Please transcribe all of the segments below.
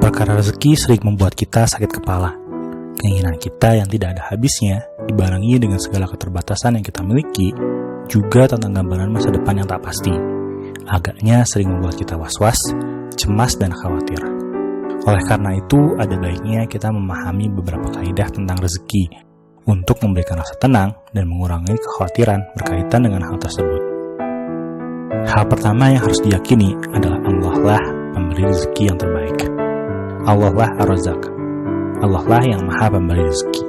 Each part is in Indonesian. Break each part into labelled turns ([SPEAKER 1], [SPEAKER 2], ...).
[SPEAKER 1] Perkara rezeki sering membuat kita sakit kepala. Keinginan kita yang tidak ada habisnya, dibarengi dengan segala keterbatasan yang kita miliki, juga tentang gambaran masa depan yang tak pasti. Agaknya sering membuat kita was-was, cemas, dan khawatir. Oleh karena itu, ada baiknya kita memahami beberapa kaidah tentang rezeki untuk memberikan rasa tenang dan mengurangi kekhawatiran berkaitan dengan hal tersebut. Hal pertama yang harus diyakini adalah Allah lah pemberi rezeki yang terbaik. Allah lah Ar-Razzaq. Allah lah yang maha pemberi rezeki.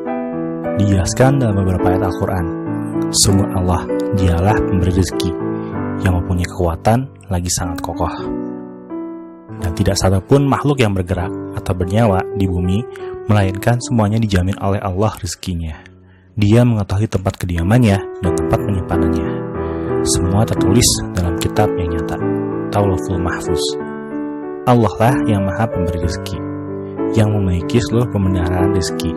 [SPEAKER 1] Dijelaskan dalam beberapa ayat Al-Quran, sungguh Allah, dialah pemberi rezeki yang mempunyai kekuatan lagi sangat kokoh. Dan tidak satupun makhluk yang bergerak atau bernyawa di bumi, melainkan semuanya dijamin oleh Allah rezekinya. Dia mengetahui tempat kediamannya dan tempat penyimpanannya. Semua tertulis dalam kitab yang nyata, Lauhul Mahfuz. Allah lah yang maha pemberi rezeki, yang memiliki seluruh pemeliharaan rezeki,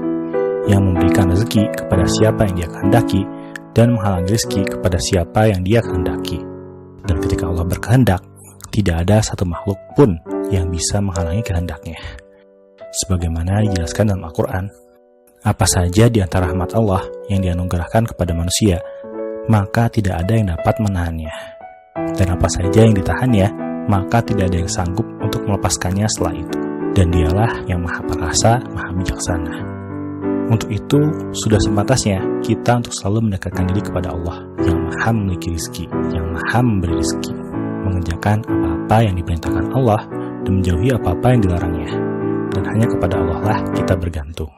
[SPEAKER 1] yang memberikan rezeki kepada siapa yang dia kehendaki, dan menghalangi rezeki kepada siapa yang dia kehendaki. Dan ketika Allah berkehendak, tidak ada satu makhluk pun yang bisa menghalangi kehendaknya. Sebagaimana dijelaskan dalam Al-Quran, apa saja di antara rahmat Allah yang dianugerahkan kepada manusia, maka tidak ada yang dapat menahannya. Dan apa saja yang ditahannya, maka tidak ada yang sanggup untuk melepaskannya setelah itu. Dan dialah yang maha perkasa, maha bijaksana. Untuk itu, sudah sepantasnya kita untuk selalu mendekatkan diri kepada Allah yang maha memiliki rezeki, yang maha memberi rezeki, mengerjakan apa-apa yang diperintahkan Allah dan menjauhi apa-apa yang dilarangnya. Dan hanya kepada Allah lah kita bergantung.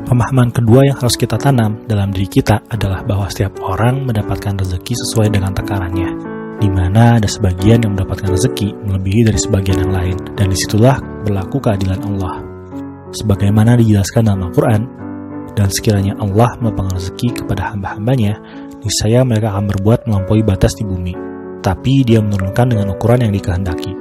[SPEAKER 1] Pemahaman kedua yang harus kita tanam dalam diri kita adalah bahwa setiap orang mendapatkan rezeki sesuai dengan takarannya, di mana ada sebagian yang mendapatkan rezeki melebihi dari sebagian yang lain, dan disitulah berlaku keadilan Allah. Sebagaimana dijelaskan dalam Al-Quran, dan sekiranya Allah melapangkan rezeki kepada hamba-hambanya, niscaya mereka akan berbuat melampaui batas di bumi, tapi dia menurunkan dengan ukuran yang dikehendaki.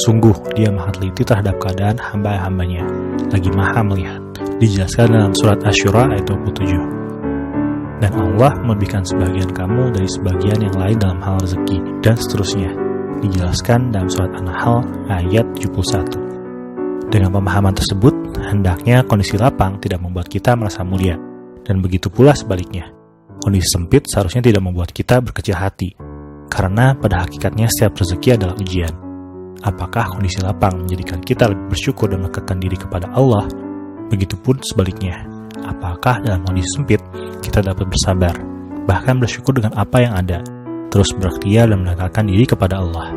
[SPEAKER 1] Sungguh, dia maha teliti terhadap keadaan hamba-hambanya, lagi maha melihat. Dijelaskan dalam surat Asy-Syura ayat 27. Dan Allah melebihkan sebagian kamu dari sebagian yang lain dalam hal rezeki, dan seterusnya. Dijelaskan dalam surat An-Nahl ayat 71. Dengan pemahaman tersebut, hendaknya kondisi lapang tidak membuat kita merasa mulia, dan begitu pula sebaliknya. Kondisi sempit seharusnya tidak membuat kita berkecil hati, karena pada hakikatnya setiap rezeki adalah ujian. Apakah kondisi lapang menjadikan kita lebih bersyukur dan mendekatkan diri kepada Allah? Begitupun sebaliknya, apakah dalam kondisi sempit kita dapat bersabar, bahkan bersyukur dengan apa yang ada, terus berikhtiar dan mendekatkan diri kepada Allah?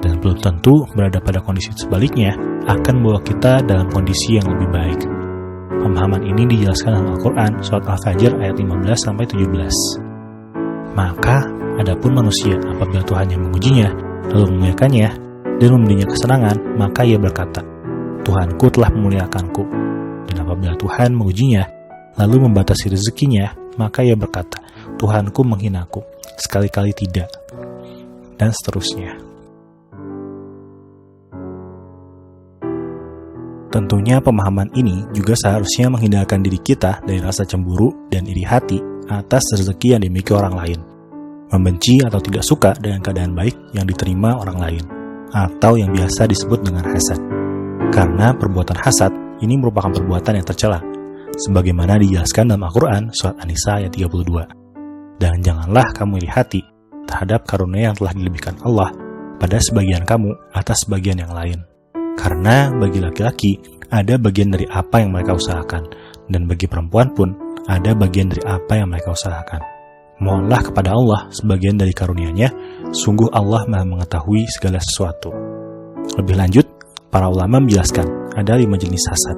[SPEAKER 1] Dan belum tentu berada pada kondisi sebaliknya akan membawa kita dalam kondisi yang lebih baik. Pemahaman ini dijelaskan dalam Al-Quran surat Al-Fajr ayat 15-17. Maka, adapun manusia apabila Tuhan yang mengujinya, lalu memuliakannya dan memberinya kesenangan, maka ia berkata, Tuhanku telah memuliakanku. Dan apabila Tuhan mengujinya, lalu membatasi rezekinya, maka ia berkata, Tuhanku menghinaku. Sekali-kali tidak. Dan seterusnya. Tentunya pemahaman ini juga seharusnya menghindarkan diri kita dari rasa cemburu dan iri hati atas rezeki yang dimiliki orang lain, membenci atau tidak suka dengan keadaan baik yang diterima orang lain, atau yang biasa disebut dengan hasad. Karena perbuatan hasad ini merupakan perbuatan yang tercela, sebagaimana dijelaskan dalam Al-Quran surat An-Nisa ayat 32. Dan janganlah kamu iri hati terhadap karunia yang telah dilebihkan Allah pada sebagian kamu atas sebagian yang lain. Karena bagi laki-laki ada bagian dari apa yang mereka usahakan, dan bagi perempuan pun ada bagian dari apa yang mereka usahakan. Mohonlah kepada Allah sebagian dari karunia-Nya, sungguh Allah Maha mengetahui segala sesuatu. Lebih lanjut, para ulama menjelaskan ada 5 jenis hasad.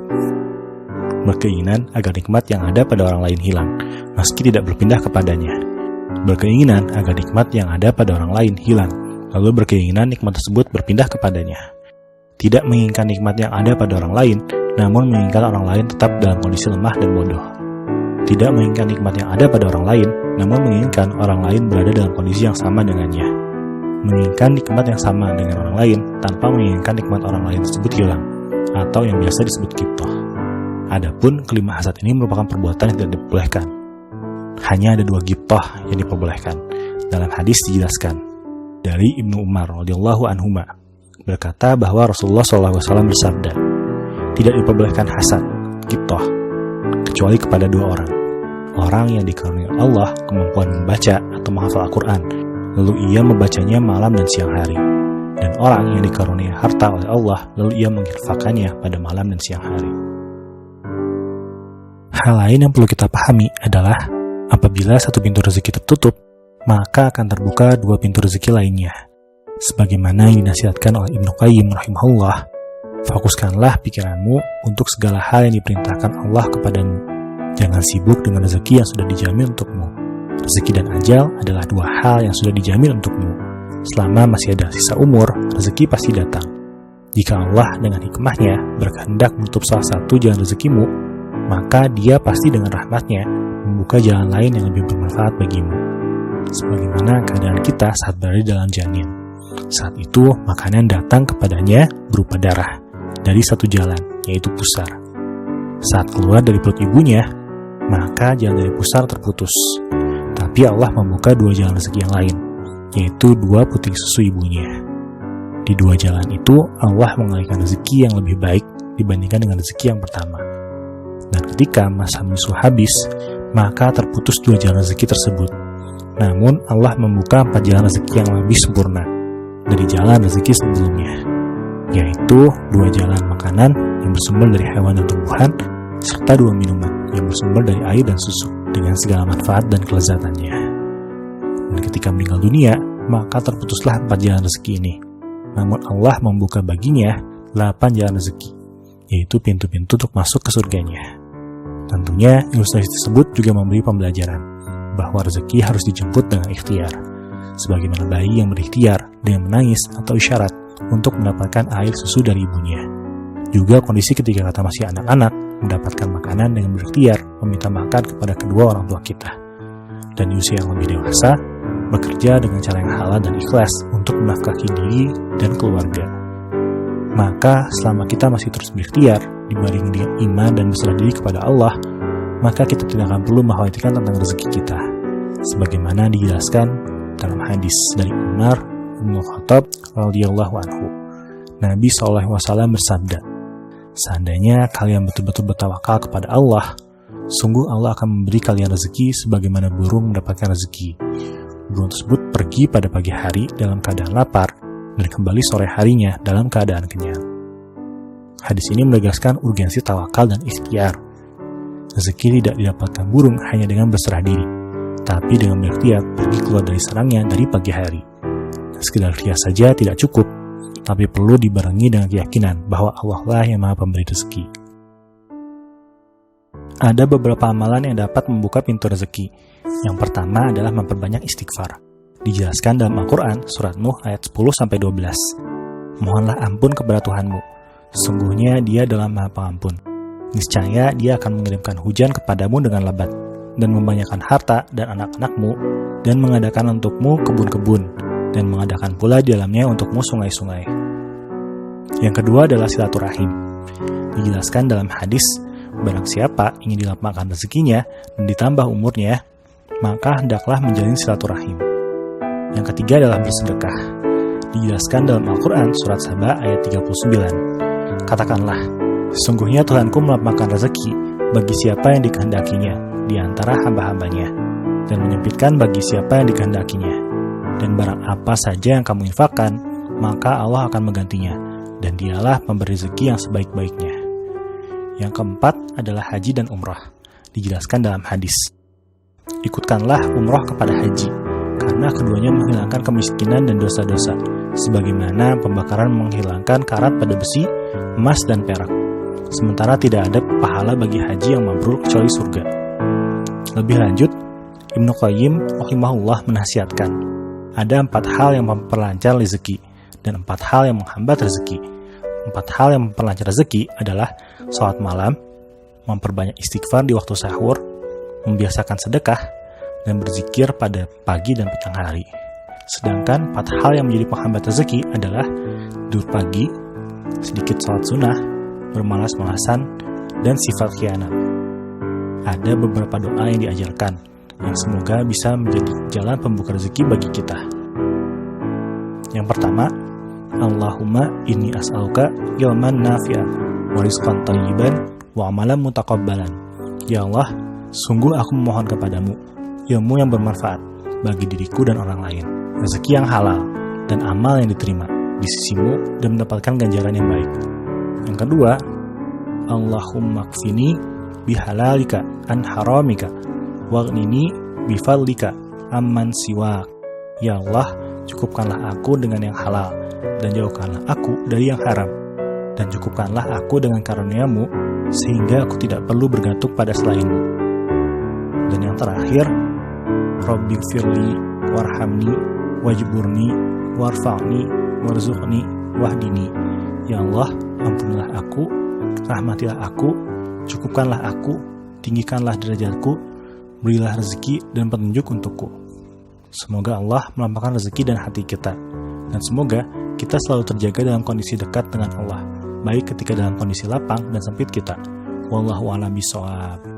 [SPEAKER 1] Berkeinginan agar nikmat yang ada pada orang lain hilang, meski tidak berpindah kepadanya. Berkeinginan agar nikmat yang ada pada orang lain hilang, lalu berkeinginan nikmat tersebut berpindah kepadanya. Tidak menginginkan nikmat yang ada pada orang lain, namun menginginkan orang lain tetap dalam kondisi lemah dan bodoh. Tidak menginginkan nikmat yang ada pada orang lain, namun menginginkan orang lain berada dalam kondisi yang sama dengannya. Menginginkan nikmat yang sama dengan orang lain, tanpa menginginkan nikmat orang lain tersebut hilang, atau yang biasa disebut ghibthah. Adapun kelima hasad ini merupakan perbuatan yang tidak diperbolehkan. Hanya ada 2 ghibthah yang diperbolehkan. Dalam hadis dijelaskan dari Ibnu Umar radhiyallahu anhuma, berkata bahwa Rasulullah SAW bersabda, tidak diperbolehkan hasad, ghibthah, kecuali kepada dua orang. Orang yang dikaruniai Allah kemampuan membaca atau menghafal Al-Quran, lalu ia membacanya malam dan siang hari. Dan orang yang dikaruniai harta oleh Allah, lalu ia menginfakkannya pada malam dan siang hari. Hal lain yang perlu kita pahami adalah, apabila satu pintu rezeki tertutup, maka akan terbuka dua pintu rezeki lainnya. Sebagaimana yang dinasihatkan oleh Ibnu Qayyim rahimahullah, fokuskanlah pikiranmu untuk segala hal yang diperintahkan Allah kepadamu. Jangan sibuk dengan rezeki yang sudah dijamin untukmu. Rezeki dan ajal adalah dua hal yang sudah dijamin untukmu. Selama masih ada sisa umur, rezeki pasti datang. Jika Allah dengan hikmahnya berkehendak menutup salah satu jalan rezekimu, maka Dia pasti dengan rahmatnya membuka jalan lain yang lebih bermanfaat bagimu. Sebagaimana keadaan kita saat berada dalam janin. Saat itu, makanan datang kepadanya berupa darah dari satu jalan, yaitu pusar. Saat keluar dari perut ibunya, maka jalan dari pusar terputus. Tapi Allah membuka dua jalan rezeki yang lain, yaitu dua puting susu ibunya. Di dua jalan itu, Allah mengalihkan rezeki yang lebih baik dibandingkan dengan rezeki yang pertama. Dan ketika masa menyusu habis, maka terputus dua jalan rezeki tersebut. Namun, Allah membuka 4 jalan rezeki yang lebih sempurna dari jalan rezeki sebelumnya, yaitu 2 jalan makanan yang bersumber dari hewan dan tumbuhan, serta 2 minuman yang bersumber dari air dan susu dengan segala manfaat dan kelezatannya. Dan ketika meninggal dunia, maka terputuslah 4 jalan rezeki ini. Namun Allah membuka baginya 8 jalan rezeki, yaitu pintu-pintu untuk masuk ke surganya. Tentunya ilustrasi tersebut juga memberi pembelajaran bahwa rezeki harus dijemput dengan ikhtiar, sebagaimana bayi yang berikhtiar dengan menangis atau isyarat untuk mendapatkan air susu dari ibunya. Juga kondisi ketika kita masih anak-anak, mendapatkan makanan dengan berikhtiar meminta makan kepada kedua orang tua kita. Dan di usia yang lebih dewasa, bekerja dengan cara yang halal dan ikhlas untuk menafkahi diri dan keluarga. Maka selama kita masih terus berikhtiar, dibarengi dengan iman dan berserah diri kepada Allah, maka kita tidak akan perlu mengkhawatirkan tentang rezeki kita. Sebagaimana dijelaskan dalam hadis dari Umar bin Khattab radhiyallahu anhu. Nabi SAW bersabda, seandainya kalian betul-betul bertawakal kepada Allah, sungguh Allah akan memberi kalian rezeki sebagaimana burung mendapatkan rezeki. Burung tersebut pergi pada pagi hari dalam keadaan lapar dan kembali sore harinya dalam keadaan kenyang. Hadis ini menegaskan urgensi tawakal dan ikhtiar. Rezeki tidak didapatkan burung hanya dengan berserah diri, tapi dengan berikhtiar pergi keluar dari sarangnya dari pagi hari. Sekedar ikhtiar saja tidak cukup, tapi perlu dibarengi dengan keyakinan bahwa Allah lah yang Maha Pemberi rezeki. Ada beberapa amalan yang dapat membuka pintu rezeki. Yang pertama adalah memperbanyak istighfar. Dijelaskan dalam Al-Quran, surat Nuh ayat 10-12. Mohonlah ampun kepada Tuhanmu. Sesungguhnya Dia adalah Maha Pengampun. Niscaya Dia akan mengirimkan hujan kepadamu dengan lebat, dan membanyakan harta dan anak-anakmu, dan mengadakan untukmu kebun-kebun, dan mengadakan pula di dalamnya untukmu sungai-sungai. Yang kedua adalah silaturahim. Dijelaskan dalam hadis, barang siapa ingin dilapangkan rezekinya dan ditambah umurnya, maka hendaklah menjalin silaturahim. Yang ketiga adalah bersedekah. Dijelaskan dalam Al-Quran surat Saba ayat 39. Katakanlah, sesungguhnya Tuhanku melapangkan rezeki bagi siapa yang dikehendakinya di antara hamba-hambanya, dan menyempitkan bagi siapa yang dikehendakinya. Dan barang apa saja yang kamu infakkan, maka Allah akan menggantinya, dan Dialah pemberi rezeki yang sebaik-baiknya. Yang keempat adalah haji dan umrah. Dijelaskan dalam hadis, ikutkanlah umrah kepada haji, karena keduanya menghilangkan kemiskinan dan dosa-dosa, sebagaimana pembakaran menghilangkan karat pada besi, emas, dan perak. Sementara tidak ada pahala bagi haji yang mabrur kecuali surga. Lebih lanjut, Ibnu Qayyim rahimahullah menasihatkan, ada 4 hal yang memperlancar rezeki, dan 4 hal yang menghambat rezeki. 4 hal yang memperlancar rezeki adalah salat malam, memperbanyak istighfar di waktu sahur, membiasakan sedekah, dan berzikir pada pagi dan petang hari. Sedangkan 4 hal yang menjadi penghambat rezeki adalah tidur pagi, sedikit salat sunnah, bermalas-malasan, dan sifat khianat. Ada beberapa doa yang diajarkan, yang semoga bisa menjadi jalan pembuka rezeki bagi kita. Yang pertama, Allahumma inni as'aluka ilman nafi'an wa rizqan thayyiban wa amalan mutaqabbalan. Ya Allah, sungguh aku memohon kepadamu ilmu yang bermanfaat bagi diriku dan orang lain, rezeki yang halal, dan amal yang diterima di sisimu dan mendapatkan ganjaran yang baik. Yang kedua, Allahumma kfini bihalalika an haramika waghnini bifadlika amman siwak. Ya Allah, cukupkanlah aku dengan yang halal dan jauhkanlah aku dari yang haram, dan cukupkanlah aku dengan karunia-Mu sehingga aku tidak perlu bergantung pada selain-Mu. Dan yang terakhir, Rabbighfirli warhamni wajburni warfa'ni warzuqni wahdini. Ya Allah, ampunilah aku, rahmatilah aku, cukupkanlah aku, tinggikanlah derajatku, berilah rezeki dan petunjuk untukku. Semoga Allah melampaukan rezeki dan hati kita, dan semoga kita selalu terjaga dalam kondisi dekat dengan Allah, baik ketika dalam kondisi lapang dan sempit kita. Wallahu a'lam bishawab.